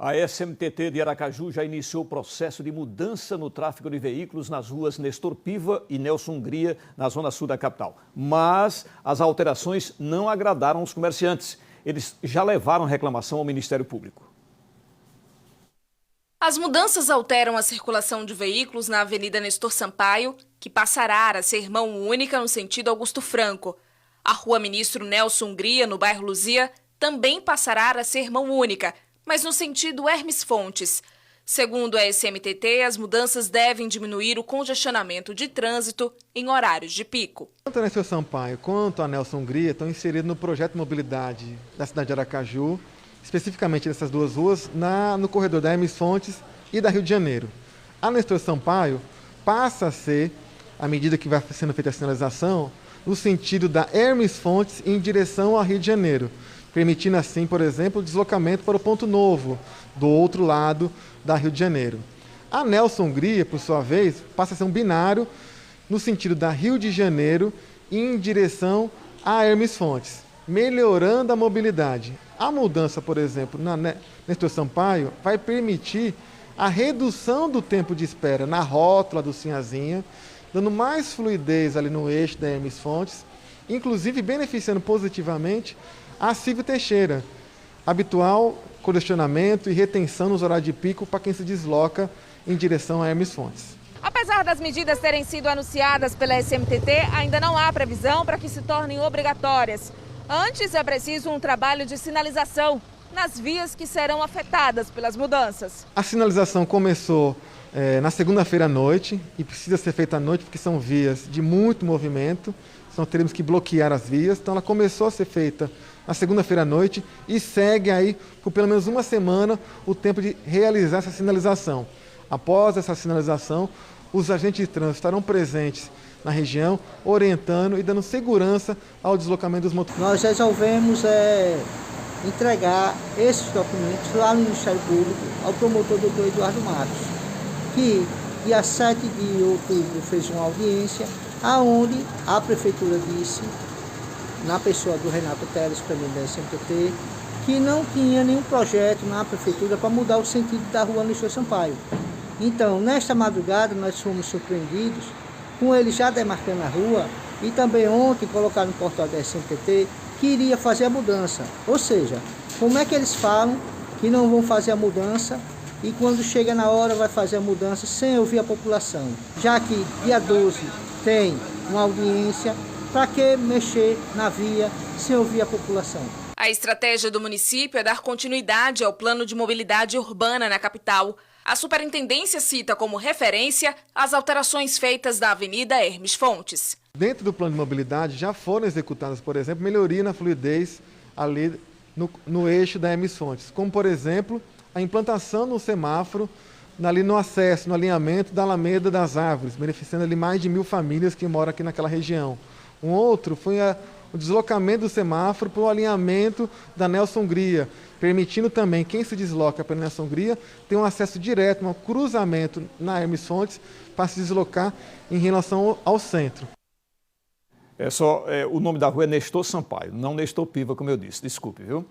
A SMTT de Aracaju já iniciou o processo de mudança no tráfego de veículos nas ruas Nestor Piva e Nelson Hungria, na zona sul da capital. Mas as alterações não agradaram os comerciantes. Eles já levaram reclamação ao Ministério Público. As mudanças alteram a circulação de veículos na Avenida Nestor Sampaio, que passará a ser mão única no sentido Augusto Franco. A Rua Ministro Nelson Hungria, no bairro Luzia, também passará a ser mão única, mas no sentido Hermes Fontes. Segundo a SMTT, as mudanças devem diminuir o congestionamento de trânsito em horários de pico. Tanto a Nestor Sampaio quanto a Nelson Hungria estão inseridos no projeto de mobilidade da cidade de Aracaju, especificamente nessas duas ruas, no corredor da Hermes Fontes e da Rio de Janeiro. A Nestor Sampaio passa a ser, à medida que vai sendo feita a sinalização, no sentido da Hermes Fontes em direção ao Rio de Janeiro, permitindo assim, por exemplo, o deslocamento para o Ponto Novo, do outro lado da Rio de Janeiro. A Nelson Hungria, por sua vez, passa a ser um binário no sentido da Rio de Janeiro em direção a Hermes Fontes, melhorando a mobilidade. A mudança, por exemplo, na Nestor Sampaio, vai permitir a redução do tempo de espera na rótula do Sinhazinha, dando mais fluidez ali no eixo da Hermes Fontes, inclusive beneficiando positivamente a Silvio Teixeira, habitual congestionamento e retenção nos horários de pico para quem se desloca em direção a Hermes Fontes. Apesar das medidas terem sido anunciadas pela SMTT, ainda não há previsão para que se tornem obrigatórias. Antes é preciso um trabalho de sinalização nas vias que serão afetadas pelas mudanças. A sinalização começou na segunda-feira à noite e precisa ser feita à noite porque são vias de muito movimento, então teremos que bloquear as vias. Então ela começou a ser feita na segunda-feira à noite e segue aí por pelo menos uma semana o tempo de realizar essa sinalização. Após essa sinalização, os agentes de trânsito estarão presentes na região, orientando e dando segurança ao deslocamento dos motoristas. Nós resolvemos entregar esses documentos lá no Ministério Público ao promotor Dr. Eduardo Matos, que dia 7 de outubro fez uma audiência, aonde a Prefeitura disse, na pessoa do Renato Teles, presidente da SMTT, que não tinha nenhum projeto na Prefeitura para mudar o sentido da rua Nestor Sampaio. Então, nesta madrugada, nós fomos surpreendidos com ele já demarcando a rua e também ontem colocaram no portal da SMTT que iria fazer a mudança. Ou seja, como é que eles falam que não vão fazer a mudança e quando chega na hora vai fazer a mudança sem ouvir a população? Já que dia 12 tem uma audiência, para que mexer na via sem ouvir a população? A estratégia do município é dar continuidade ao plano de mobilidade urbana na capital. A superintendência cita como referência as alterações feitas da Avenida Hermes Fontes. Dentro do plano de mobilidade já foram executadas, por exemplo, melhoria na fluidez ali no eixo da Hermes Fontes, como, por exemplo, a implantação no semáforo ali no acesso, no alinhamento da Alameda das Árvores, beneficiando ali mais de 1.000 famílias que moram aqui naquela região. Um outro foi o deslocamento do semáforo para o alinhamento da Nelson Hungria, permitindo também quem se desloca pela Nelson Hungria ter um acesso direto, um cruzamento na Hermes Fontes para se deslocar em relação ao centro. O nome da rua é Nestor Sampaio, não Nestor Piva, como eu disse. Desculpe, viu?